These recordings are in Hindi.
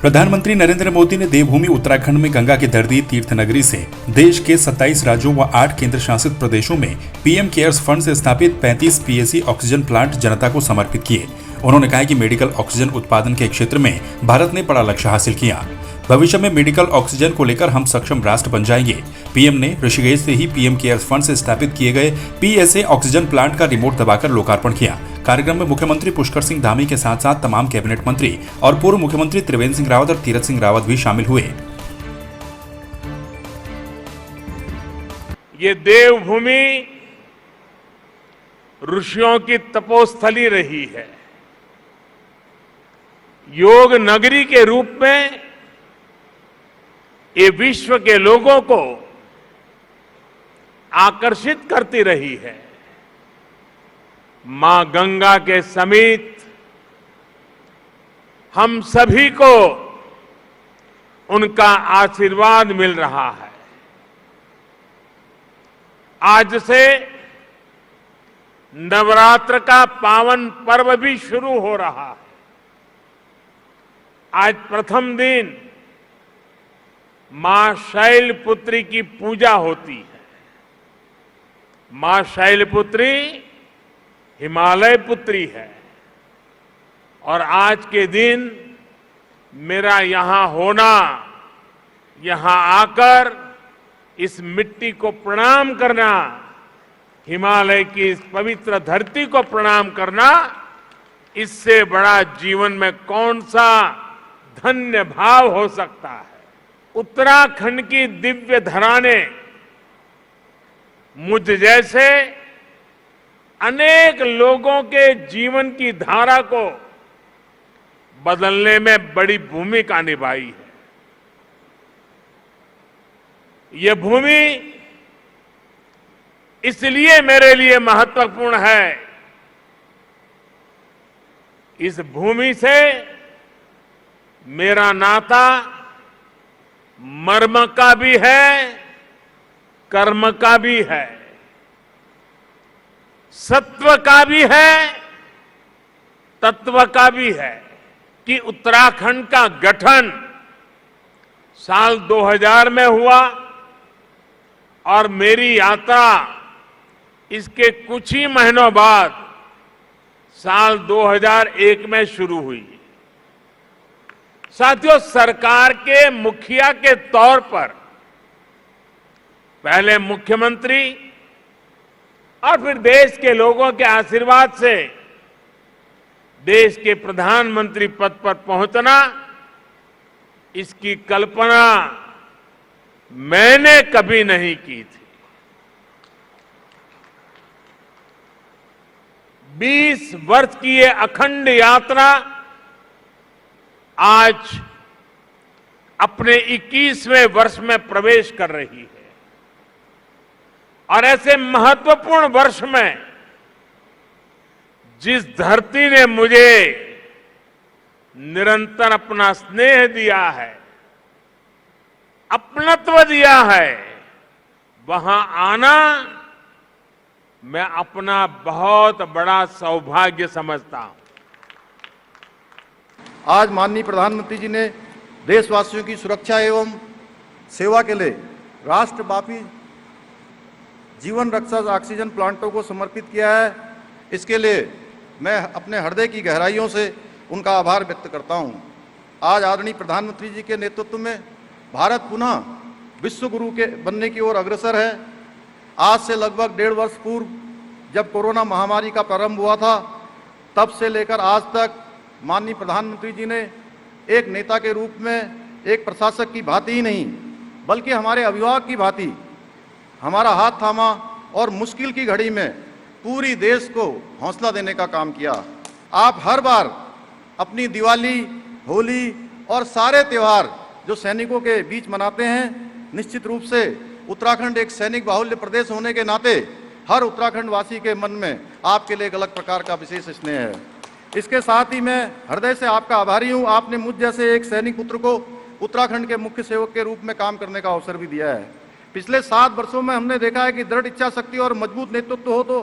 प्रधानमंत्री नरेंद्र मोदी ने देवभूमि उत्तराखंड में गंगा की धरती तीर्थ नगरी से देश के 27 राज्यों व 8 केंद्र शासित प्रदेशों में पीएम केयर्स फंड से स्थापित 35 पीएससी ऑक्सीजन प्लांट जनता को समर्पित किए। उन्होंने कहा कि मेडिकल ऑक्सीजन उत्पादन के क्षेत्र में भारत ने बड़ा लक्ष्य हासिल किया। भविष्य में मेडिकल ऑक्सीजन को लेकर हम सक्षम राष्ट्र बन जाएंगे। पीएम ने ऋषिकेश से ही पीएम केयर्स फंड से स्थापित किए गए पीएसए ऑक्सीजन प्लांट का रिमोट दबाकर लोकार्पण किया। कार्यक्रम में मुख्यमंत्री पुष्कर सिंह धामी के साथ साथ तमाम कैबिनेट मंत्री और पूर्व मुख्यमंत्री त्रिवेंद्र सिंह रावत और तीरथ सिंह रावत भी शामिल हुए। ये देवभूमि ऋषियों की तपोस्थली रही है। योग नगरी के रूप में ये विश्व के लोगों को आकर्षित करती रही है। मां गंगा के समीप हम सभी को उनका आशीर्वाद मिल रहा है। आज से नवरात्र का पावन पर्व भी शुरू हो रहा है। आज प्रथम दिन मां शैलपुत्री की पूजा होती है। मां शैलपुत्री हिमालय पुत्री है और आज के दिन मेरा यहां होना, यहां आकर इस मिट्टी को प्रणाम करना, हिमालय की इस पवित्र धरती को प्रणाम करना, इससे बड़ा जीवन में कौन सा धन्य भाव हो सकता है। उत्तराखंड की दिव्य धरा ने मुझ जैसे अनेक लोगों के जीवन की धारा को बदलने में बड़ी भूमिका निभाई है। यह भूमि इसलिए मेरे लिए महत्वपूर्ण है। इस भूमि से मेरा नाता मर्म का भी है, कर्म का भी है, सत्व का भी है, तत्व का भी है कि उत्तराखंड का गठन साल 2000 में हुआ और मेरी यात्रा इसके कुछ ही महीनों बाद साल 2001 में शुरू हुई। साथियों, सरकार के मुखिया के तौर पर पहले मुख्यमंत्री और फिर देश के लोगों के आशीर्वाद से देश के प्रधानमंत्री पद पर पहुंचना, इसकी कल्पना मैंने कभी नहीं की थी। 20 वर्ष की ये अखंड यात्रा आज अपने 21वें वर्ष में प्रवेश कर रही है और ऐसे महत्वपूर्ण वर्ष में जिस धरती ने मुझे निरंतर अपना स्नेह दिया है, अपनत्व दिया है, वहां आना मैं अपना बहुत बड़ा सौभाग्य समझता हूं। आज माननीय प्रधानमंत्री जी ने देशवासियों की सुरक्षा एवं सेवा के लिए राष्ट्रव्यापी जीवन रक्षक ऑक्सीजन प्लांटों को समर्पित किया है। इसके लिए मैं अपने हृदय की गहराइयों से उनका आभार व्यक्त करता हूं। आज आदरणीय प्रधानमंत्री जी के नेतृत्व में भारत पुनः विश्व गुरु के बनने की ओर अग्रसर है। आज से लगभग 1.5 वर्ष पूर्व जब कोरोना महामारी का प्रारंभ हुआ था, तब से लेकर आज तक माननीय प्रधानमंत्री जी ने एक नेता के रूप में, एक प्रशासक की भांति ही नहीं बल्कि हमारे अभिभावक की भांति हमारा हाथ थामा और मुश्किल की घड़ी में पूरी देश को हौसला देने का काम किया। आप हर बार अपनी दिवाली, होली और सारे त्यौहार जो सैनिकों के बीच मनाते हैं, निश्चित रूप से उत्तराखंड एक सैनिक बाहुल्य प्रदेश होने के नाते हर उत्तराखंड वासी के मन में आपके लिए एक अलग प्रकार का विशेष स्नेह है। इसके साथ ही मैं हृदय से आपका आभारी हूँ। आपने मुझ जैसे एक सैनिक पुत्र को उत्तराखंड के मुख्य सेवक के रूप में काम करने का अवसर भी दिया है। पिछले 7 वर्षों में हमने देखा है कि दृढ़ इच्छा शक्ति और मजबूत नेतृत्व हो तो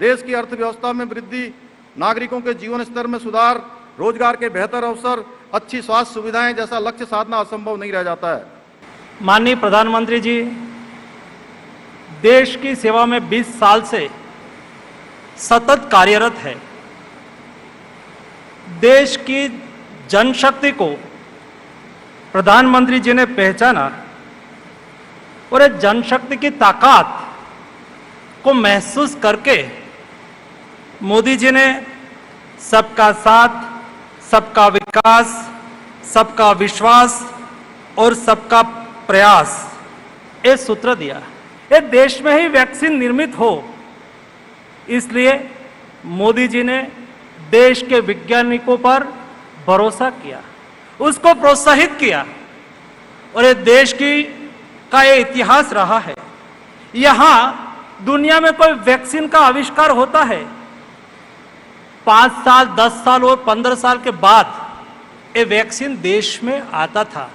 देश की अर्थव्यवस्था में वृद्धि, नागरिकों के जीवन स्तर में सुधार, रोजगार के बेहतर अवसर, अच्छी स्वास्थ्य सुविधाएं जैसा लक्ष्य साधना असंभव नहीं रह जाता है। माननीय प्रधानमंत्री जी देश की सेवा में 20 साल से सतत कार्यरत है। देश की जनशक्ति को प्रधानमंत्री जी ने पहचाना और इस जनशक्ति की ताकत को महसूस करके मोदी जी ने सबका साथ, सबका विकास, सबका विश्वास और सबका प्रयास ये सूत्र दिया। ये देश में ही वैक्सीन निर्मित हो, इसलिए मोदी जी ने देश के वैज्ञानिकों पर भरोसा किया, उसको प्रोत्साहित किया और ये देश का ये इतिहास रहा है। यहाँ दुनिया में कोई वैक्सीन का आविष्कार होता है 5 साल, 10 साल और 15 साल के बाद ये वैक्सीन देश में आता था।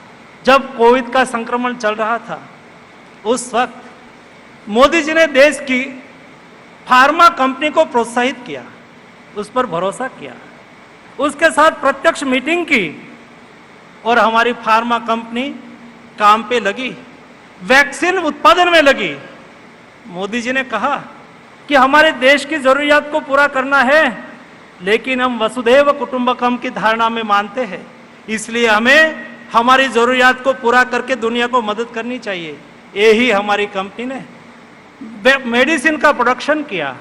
जब कोविड का संक्रमण चल रहा था उस वक्त मोदी जी ने देश की फार्मा कंपनी को प्रोत्साहित किया, उस पर भरोसा किया, उसके साथ प्रत्यक्ष मीटिंग की और हमारी फार्मा कंपनी काम पे लगी, वैक्सीन उत्पादन में लगी। मोदी जी ने कहा कि हमारे देश की जरूरियात को पूरा करना है, लेकिन हम वसुधैव कुटुंबकम की धारणा में मानते हैं, इसलिए हमें हमारी जरूरियात को पूरा करके दुनिया को मदद करनी चाहिए। यही हमारी कंपनी ने मेडिसिन का प्रोडक्शन किया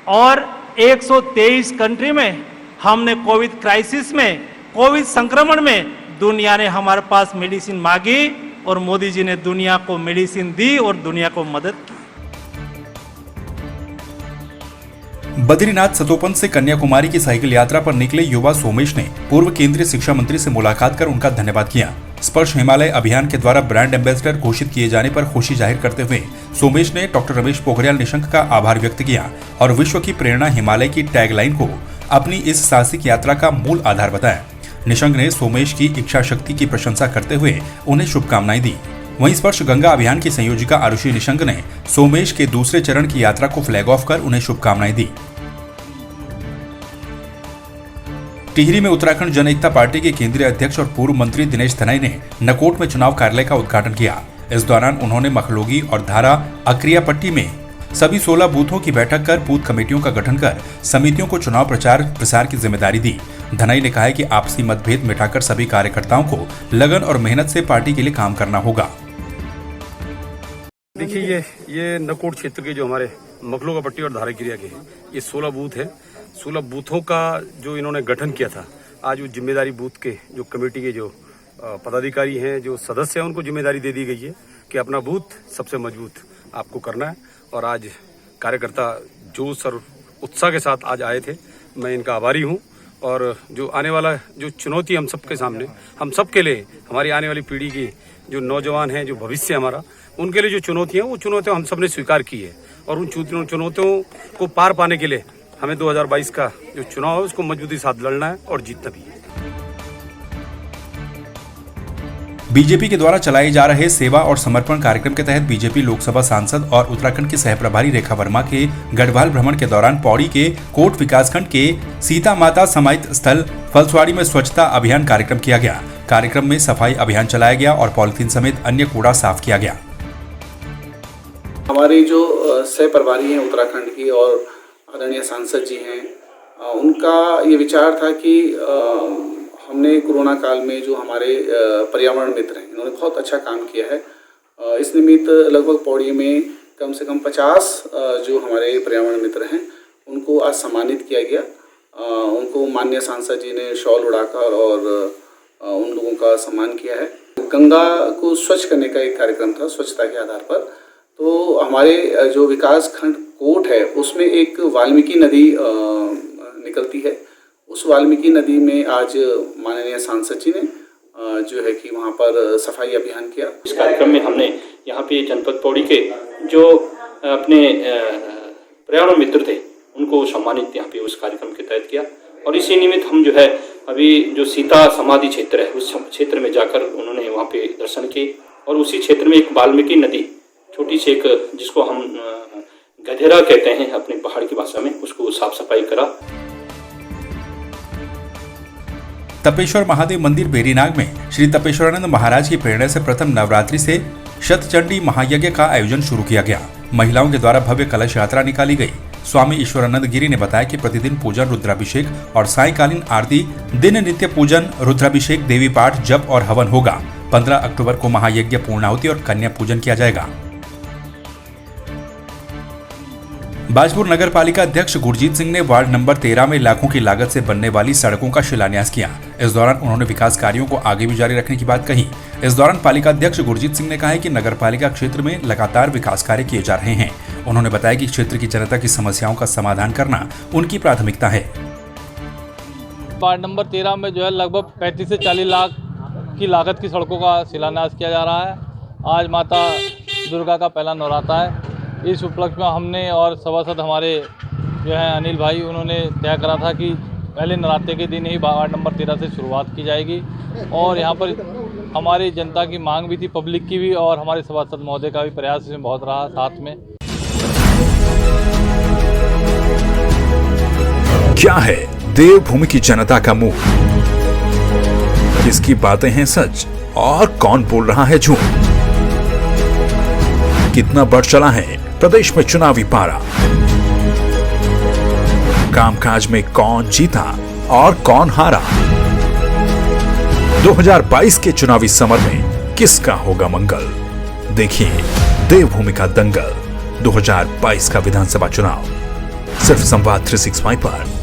और 123 कंट्री में हमने कोविड क्राइसिस में, कोविड संक्रमण में दुनिया ने हमारे पास मेडिसिन मांगी और मोदी जी ने दुनिया को मेडिसिन दी और दुनिया को मदद की। बद्रीनाथ सतोपन से कन्याकुमारी की साइकिल यात्रा पर निकले युवा सोमेश ने पूर्व केंद्रीय शिक्षा मंत्री से मुलाकात कर उनका धन्यवाद किया। स्पर्श हिमालय अभियान के द्वारा ब्रांड एम्बेसडर घोषित किए जाने पर खुशी जाहिर करते हुए सोमेश ने डॉक्टर रमेश पोखरियाल निशंक का आभार व्यक्त किया और विश्व की प्रेरणा हिमालय की टैगलाइन को अपनी इस साहसिक यात्रा का मूल आधार बताया। निशंक ने सोमेश की इच्छा शक्ति की प्रशंसा करते हुए उन्हें शुभकामनाएं दी। वहीं स्पर्श गंगा अभियान की संयोजिका आरुषि निशंक ने सोमेश के दूसरे चरण की यात्रा को फ्लैग ऑफ कर उन्हें शुभकामनाएं दी। टिहरी में उत्तराखंड जन एकता पार्टी के केंद्रीय अध्यक्ष और पूर्व मंत्री दिनेश धनाई ने नकोट में चुनाव कार्यालय का उद्घाटन किया। इस दौरान उन्होंने मखलोगी और धारा अक्रियापट्टी में सभी 16 बूथों की बैठक कर बूथ कमेटियों का गठन कर समितियों को चुनाव प्रचार प्रसार की जिम्मेदारी दी। धनाई ने कहा है कि आपसी मतभेद मिटाकर सभी कार्यकर्ताओं को लगन और मेहनत से पार्टी के लिए काम करना होगा। देखिए ये नकोट क्षेत्र के जो हमारे मखलोगा पट्टी और धारा क्रिया के ये 16 बूथ है। 16 बूथों का जो इन्होंने गठन किया था, आज वो जिम्मेदारी बूथ के जो कमेटी के जो पदाधिकारी हैं, जो सदस्य हैं, उनको जिम्मेदारी दे दी गई है कि अपना बूथ सबसे मजबूत आपको करना है। और आज कार्यकर्ता जोश और उत्साह के साथ आज आए थे, मैं इनका आभारी हूँ। और जो आने वाला जो चुनौती हम सबके सामने, हम सबके लिए, हमारी आने वाली पीढ़ी की जो नौजवान हैं, जो भविष्य हमारा, उनके लिए जो चुनौतियाँ हैं वो चुनौतियाँ हम सब ने स्वीकार की है। और उन चुनौतियों को पार पाने के लिए हमें 2022 का जो चुनाव है उसको मजबूती के साथ लड़ना है और जीतना भी है। बीजेपी के द्वारा चलाए जा रहे सेवा और समर्पण कार्यक्रम के तहत बीजेपी लोकसभा सांसद और उत्तराखंड की सहप्रभारी रेखा वर्मा के गढ़वाल भ्रमण के दौरान पौड़ी के कोट विकासखंड के सीता माता समाहित स्थल फलसवाड़ी में स्वच्छता अभियान कार्यक्रम किया गया। कार्यक्रम में सफाई अभियान चलाया गया और पॉलिथीन समेत अन्य कूड़ा साफ किया गया। हमारे जो सहप्रभारी हैं उत्तराखंड की और आदरणीय सांसद जी हैं, उनका ये विचार था कि हमने कोरोना काल में जो हमारे पर्यावरण मित्र हैं, इन्होंने बहुत अच्छा काम किया है। इस निमित्त लगभग पौड़ी में कम से कम 50 जो हमारे पर्यावरण मित्र हैं उनको आज सम्मानित किया गया। उनको माननीय सांसद जी ने शॉल उड़ाकर और उन लोगों का सम्मान किया है। गंगा को स्वच्छ करने का एक कार्यक्रम था स्वच्छता के आधार पर। तो हमारे जो विकास खंड कोट है उसमें एक वाल्मीकि नदी निकलती है। उस वाल्मीकि नदी में आज माननीय सांसद जी ने जो है कि वहाँ पर सफाई अभियान किया। इस कार्यक्रम में हमने यहाँ पे जनपद पौड़ी के जो अपने पर्यावरण मित्र थे उनको सम्मानित यहाँ पे उस कार्यक्रम के तहत किया। और इसी निमित्त हम जो है अभी जो सीता समाधि क्षेत्र है उस क्षेत्र में जाकर उन्होंने वहाँ पे दर्शन किए और उसी क्षेत्र में एक वाल्मीकि नदी छोटी सी एक जिसको हम गधेरा कहते हैं अपने पहाड़ की भाषा में, उसको साफ सफाई करा। तपेश्वर महादेव मंदिर बेरीनाग में श्री तपेश्वरानंद महाराज की प्रेरणा से प्रथम नवरात्रि से शतचंडी महायज्ञ का आयोजन शुरू किया गया। महिलाओं के द्वारा भव्य कलश यात्रा निकाली गई। स्वामी ईश्वरानंद गिरी ने बताया कि प्रतिदिन पूजन, रुद्राभिषेक और सायंकालीन आरती, दिन नित्य पूजन, रुद्राभिषेक, देवी पाठ, जप और हवन होगा। 15 अक्टूबर को महायज्ञ पूर्णाहुति और कन्या पूजन किया जाएगा। बाजपुर नगर पालिका अध्यक्ष गुरजीत सिंह ने वार्ड नंबर 13 में लाखों की लागत से बनने वाली सड़कों का शिलान्यास किया। इस दौरान उन्होंने विकास कार्यों को आगे भी जारी रखने की बात कही। इस दौरान पालिका अध्यक्ष गुरजीत सिंह ने कहा है कि नगर पालिका क्षेत्र में लगातार विकास कार्य किए जा रहे हैं। उन्होंने बताया कि क्षेत्र की जनता की समस्याओं का समाधान करना उनकी प्राथमिकता है। वार्ड नंबर 13 में जो है लगभग 35 से 40 लाख की लागत की सड़कों का शिलान्यास किया जा रहा है। आज माता दुर्गा का पहला नवरात्रा है। इस उपलक्ष्य में हमने और सभासद हमारे जो है अनिल भाई, उन्होंने तय करा था कि पहले नवरात्रे के दिन ही वार्ड नंबर 13 से शुरुआत की जाएगी। और यहाँ पर हमारी जनता की मांग भी थी, पब्लिक की भी, और हमारे सभासद महोदय का भी प्रयास इसमें बहुत रहा साथ में। क्या है देवभूमि की जनता का मुंह? किसकी बातें हैं सच और कौन बोल रहा है झूठ? कितना बढ़ चला है प्रदेश में चुनावी पारा? कामकाज में कौन जीता और कौन हारा? 2022 के चुनावी समर में किसका होगा मंगल? देखिए देवभूमि का दंगल 2022 का विधानसभा चुनाव सिर्फ संवाद 365 पर।